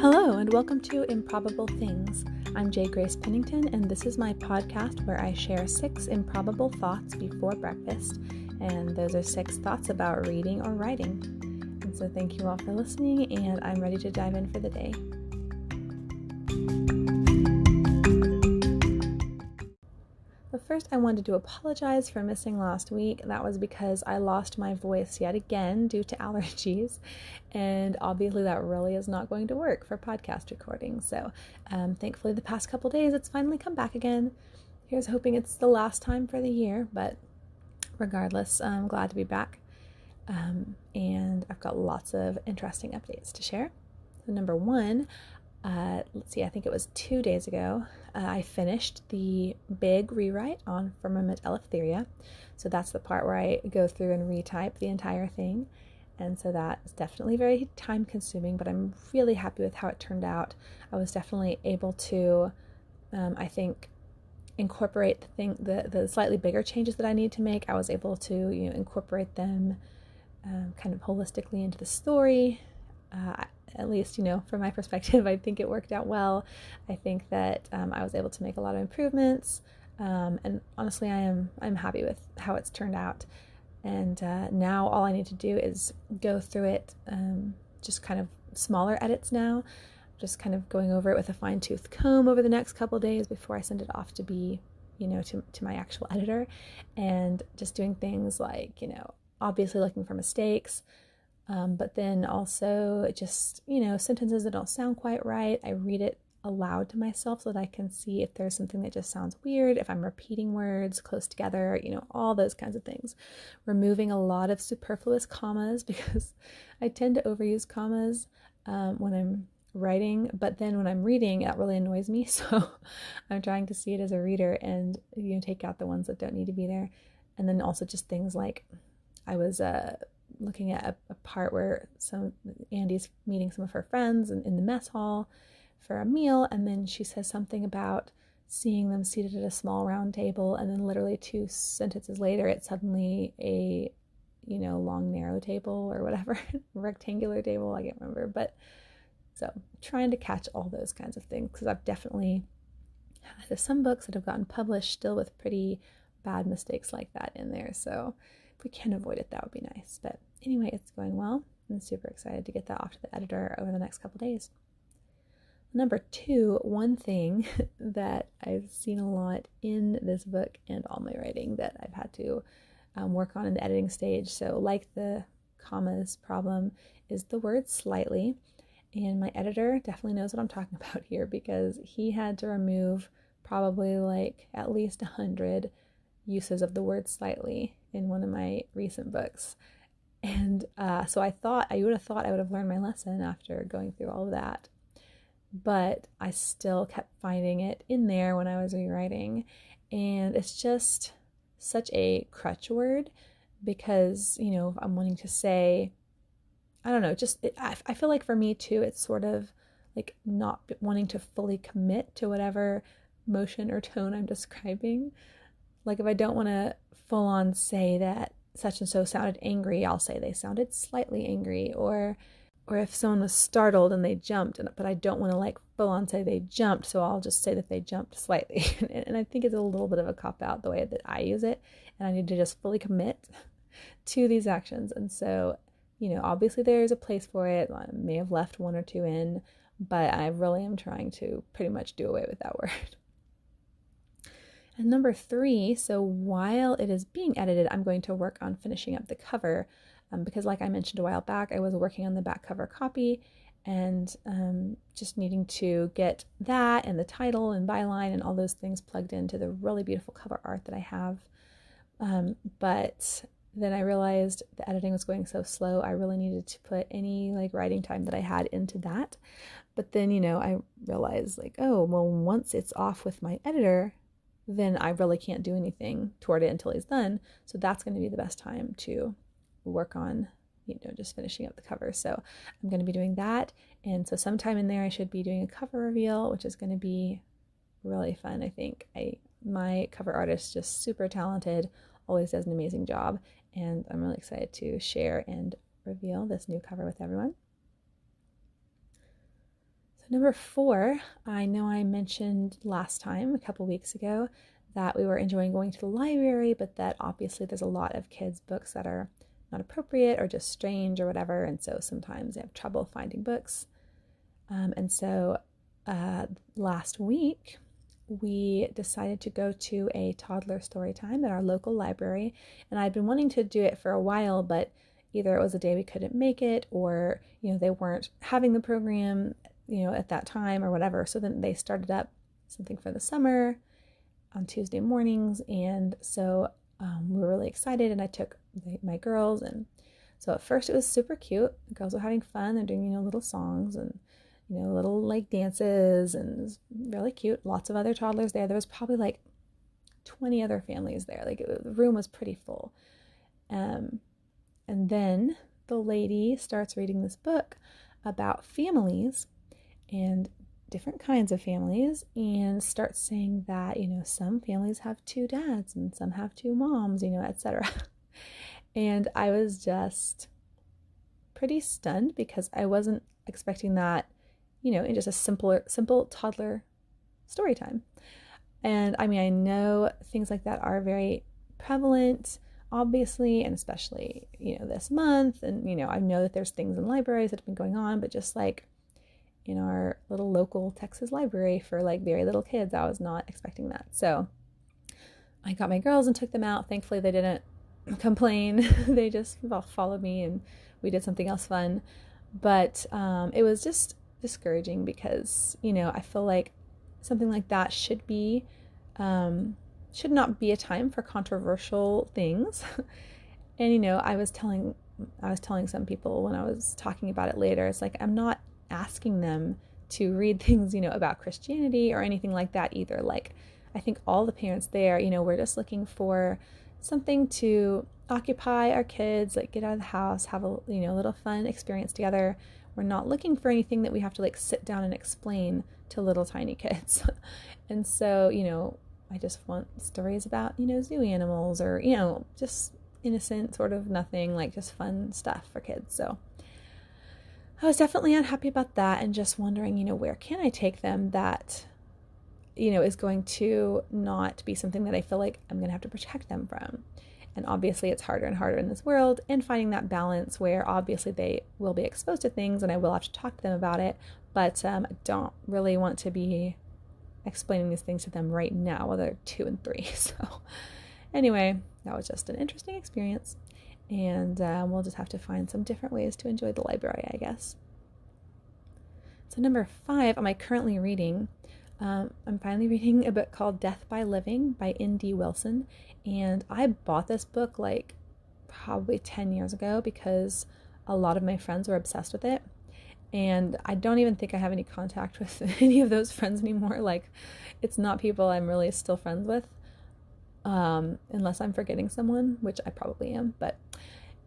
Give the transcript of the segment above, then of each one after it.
Hello, and welcome to Improbable Things. I'm J. Grace Pennington, and this is my podcast where I share 6 improbable thoughts before breakfast, and those are 6 thoughts about reading or writing. And so thank you all for listening, and I'm ready to dive in for the day. But first, I wanted to apologize for missing last week. That was because I lost my voice yet again due to allergies, and obviously that really is not going to work for podcast recording. So thankfully the past couple days it's finally come back again. Here's hoping it's the last time for the year, but regardless, I'm glad to be back. And I've got lots of interesting updates to share. So number 1, let's see, I think it was 2 days ago, I finished the big rewrite on Firmament Series. So that's the part where I go through and retype the entire thing. And so that is definitely very time consuming, but I'm really happy with how it turned out. I was definitely able to, I think, incorporate the slightly bigger changes that I need to make. I was able to, incorporate them kind of holistically into the story. At least, from my perspective, I think it worked out well. I think that I was able to make a lot of improvements, and honestly, I'm happy with how it's turned out. And now all I need to do is go through it, just kind of smaller edits now, just kind of going over it with a fine-tooth comb over the next couple of days before I send it off to be, to my actual editor, and just doing things like, obviously looking for mistakes, but then also just, sentences that don't sound quite right. I read it aloud to myself so that I can see if there's something that just sounds weird, if I'm repeating words close together, all those kinds of things. Removing a lot of superfluous commas because I tend to overuse commas when I'm writing, but then when I'm reading, that really annoys me. So I'm trying to see it as a reader and, take out the ones that don't need to be there. And then also just things like I was looking at a part where Andy's meeting some of her friends in the mess hall for a meal, and then she says something about seeing them seated at a small round table, and then literally 2 sentences later it's suddenly a long narrow table or whatever rectangular table, I can't remember. But so trying to catch all those kinds of things, because I've definitely had some books that have gotten published still with pretty bad mistakes like that in there. So if we can avoid it, that would be nice. But anyway, it's going well. I'm super excited to get that off to the editor over the next couple days. Number 2, one thing that I've seen a lot in this book and all my writing that I've had to work on in the editing stage, so like the commas problem, is the word slightly. And my editor definitely knows what I'm talking about here, because he had to remove probably like at least 100 uses of the word slightly in one of my recent books. And so I would have thought I would have learned my lesson after going through all of that. But I still kept finding it in there when I was rewriting. And it's just such a crutch word, because, I'm wanting to say, I don't know, I feel like for me too, it's sort of like not wanting to fully commit to whatever motion or tone I'm describing. Like if I don't want to full on say that such and so sounded angry, I'll say they sounded slightly angry, or if someone was startled and they jumped, but I don't want to like full on say they jumped, so I'll just say that they jumped slightly. And I think it's a little bit of a cop out the way that I use it, and I need to just fully commit to these actions. And so, obviously there's a place for it. I may have left 1 or 2 in, but I really am trying to pretty much do away with that word. And number 3, so while it is being edited, I'm going to work on finishing up the cover, because like I mentioned a while back, I was working on the back cover copy, and just needing to get that and the title and byline and all those things plugged into the really beautiful cover art that I have. But then I realized the editing was going so slow, I really needed to put any like writing time that I had into that. But then, I realized like, oh, well, once it's off with my editor, then I really can't do anything toward it until he's done. So that's going to be the best time to work on, just finishing up the cover. So I'm going to be doing that. And so sometime in there, I should be doing a cover reveal, which is going to be really fun. I think my cover artist is just super talented, always does an amazing job. And I'm really excited to share and reveal this new cover with everyone. number 4, I know I mentioned last time, a couple weeks ago, that we were enjoying going to the library, but that obviously there's a lot of kids' books that are not appropriate or just strange or whatever, and so sometimes they have trouble finding books. And so last week, we decided to go to a toddler story time at our local library, and I'd been wanting to do it for a while, but either it was a day we couldn't make it, or they weren't having the program at that time or whatever. So then they started up something for the summer on Tuesday mornings, and so we were really excited, and I took my girls, and so at first it was super cute. The girls were having fun. They're doing little songs and little like dances, and it was really cute. Lots of other toddlers there. There was probably like 20 other families there. Like the room was pretty full. And then the lady starts reading this book about families and different kinds of families, and starts saying that, some families have 2 dads and some have 2 moms, etc. And I was just pretty stunned because I wasn't expecting that, in just a simple toddler story time. And I mean, I know things like that are very prevalent, obviously, and especially, this month. And, I know that there's things in libraries that have been going on, but just like in our little local Texas library for like very little kids, I was not expecting that. So I got my girls and took them out. Thankfully, they didn't complain. They just followed me, and we did something else fun. But it was just discouraging because, I feel like something like that should not be a time for controversial things. And, I was telling some people when I was talking about it later, it's like, I'm not asking them to read things, about Christianity or anything like that either. Like, I think all the parents there, we're just looking for something to occupy our kids, like get out of the house, have a, little fun experience together. We're not looking for anything that we have to like sit down and explain to little tiny kids. And so, I just want stories about, zoo animals, or, just innocent sort of nothing, like just fun stuff for kids. So I was definitely unhappy about that, and just wondering, where can I take them that, is going to not be something that I feel like I'm going to have to protect them from. And obviously it's harder and harder in this world, and finding that balance where obviously they will be exposed to things and I will have to talk to them about it, but I don't really want to be explaining these things to them right now while they're 2 and 3. So anyway, that was just an interesting experience, and we'll just have to find some different ways to enjoy the library, I guess. So number 5, am I currently reading? I'm finally reading a book called Death by Living by N.D. Wilson, and I bought this book like probably 10 years ago because a lot of my friends were obsessed with it, and I don't even think I have any contact with any of those friends anymore. Like, it's not people I'm really still friends with, unless I'm forgetting someone, which I probably am. But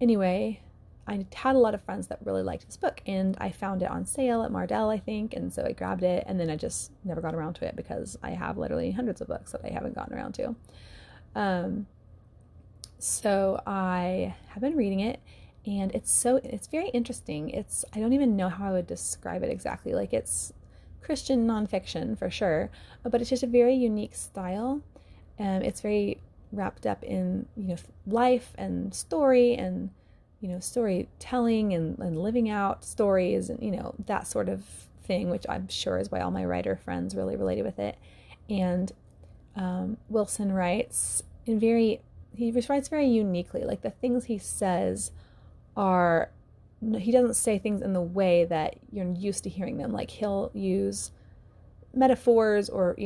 anyway, I had a lot of friends that really liked this book, and I found it on sale at Mardell, I think, and so I grabbed it, and then I just never got around to it because I have literally hundreds of books that I haven't gotten around to. So I have been reading it, and it's very interesting. I don't even know how I would describe it exactly. Like, it's Christian nonfiction for sure, but it's just a very unique style. It's very wrapped up in, life and story and, storytelling and living out stories and, that sort of thing, which I'm sure is why all my writer friends really related with it. And Wilson writes he writes very uniquely. Like, the things he says he doesn't say things in the way that you're used to hearing them. Like, he'll use metaphors or,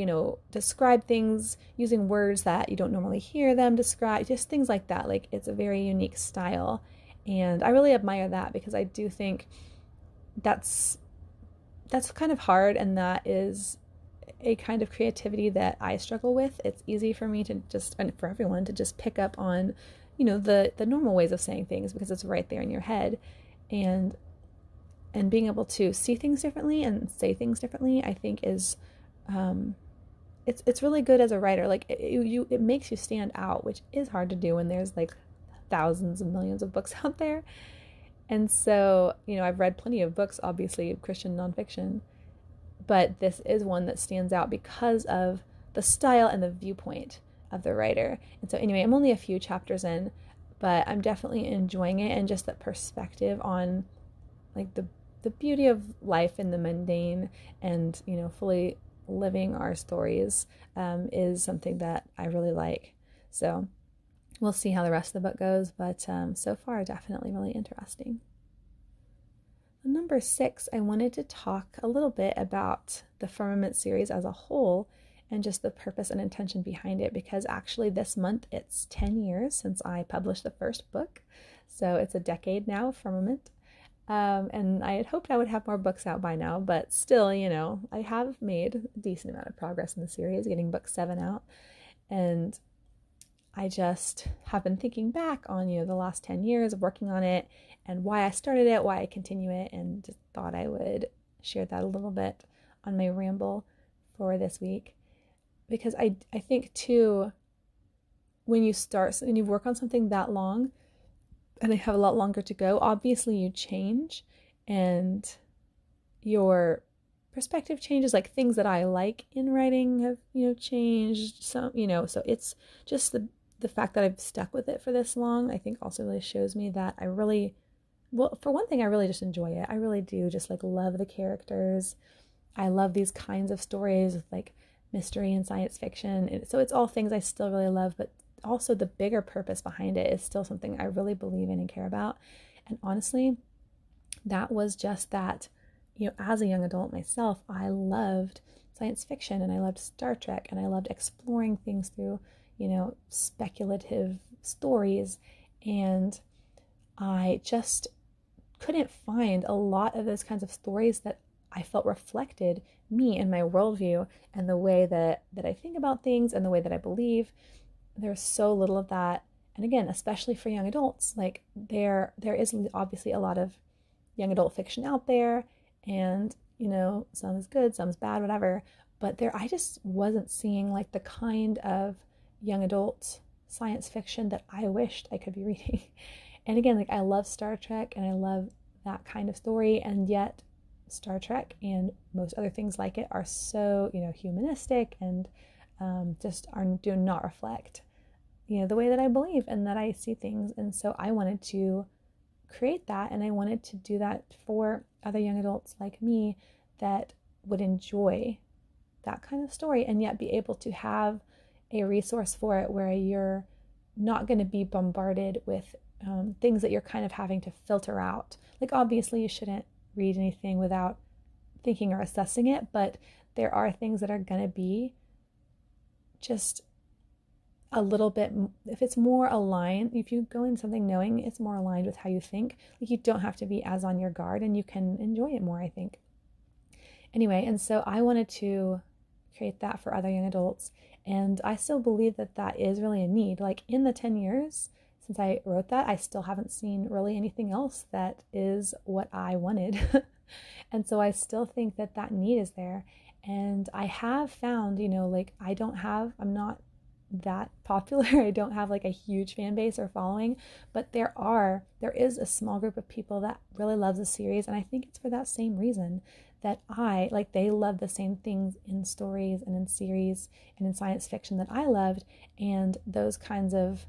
describe things using words that you don't normally hear them describe, just things like that. Like, it's a very unique style, and I really admire that because I do think that's kind of hard, and that is a kind of creativity that I struggle with. It's easy for me to just, and for everyone to just pick up on, the normal ways of saying things because it's right there in your head, and being able to see things differently and say things differently, I think is, it's really good as a writer. Like, it makes you stand out, which is hard to do when there's like thousands and millions of books out there. And so, I've read plenty of books, obviously, of Christian nonfiction, but this is one that stands out because of the style and the viewpoint of the writer. And so anyway, I'm only a few chapters in, but I'm definitely enjoying it, and just that perspective on like the beauty of life in the mundane, and fully living our stories is something that I really like. So we'll see how the rest of the book goes, but so far definitely really interesting. Number 6, I wanted to talk a little bit about the Firmament series as a whole and just the purpose and intention behind it, because actually this month it's 10 years since I published the first book. So it's a decade now of Firmament. And I had hoped I would have more books out by now, but still, I have made a decent amount of progress in the series, getting book 7 out. And I just have been thinking back on, the last 10 years of working on it and why I started it, why I continue it, and just thought I would share that a little bit on my ramble for this week. Because I think too, when you work on something that long and they have a lot longer to go, obviously you change and your perspective changes. Like things that I like in writing have, changed some, so it's just the fact that I've stuck with it for this long, I think also really shows me that I really, well, for one thing, I really just enjoy it. I really do just like love the characters. I love these kinds of stories with like mystery and science fiction. So it's all things I still really love, but also the bigger purpose behind it is still something I really believe in and care about. And honestly, that was just that, as a young adult myself, I loved science fiction and I loved Star Trek and I loved exploring things through, speculative stories. And I just couldn't find a lot of those kinds of stories that I felt reflected me and my worldview and the way that I think about things and the way that I believe. There's so little of that. And again, especially for young adults, like there is obviously a lot of young adult fiction out there, and some is good, some is bad, whatever. But I just wasn't seeing like the kind of young adult science fiction that I wished I could be reading. And again, like I love Star Trek and I love that kind of story, and yet Star Trek and most other things like it are so humanistic and do not reflect the way that I believe and that I see things. And so I wanted to create that, and I wanted to do that for other young adults like me that would enjoy that kind of story and yet be able to have a resource for it where you're not going to be bombarded with things that you're kind of having to filter out. Like obviously you shouldn't read anything without thinking or assessing it, but there are things that are going to be just a little bit, if it's more aligned, if you go in something knowing it's more aligned with how you think, like you don't have to be as on your guard and you can enjoy it more, I think. Anyway, and so I wanted to create that for other young adults, and I still believe that that is really a need. Like in the 10 years since I wrote that, I still haven't seen really anything else that is what I wanted. And so I still think that that need is there. And I have found, like I'm not that popular. I don't have like a huge fan base or following, but there is a small group of people that really loves the series, and I think it's for that same reason that they love the same things in stories and in series and in science fiction that I loved, and those kinds of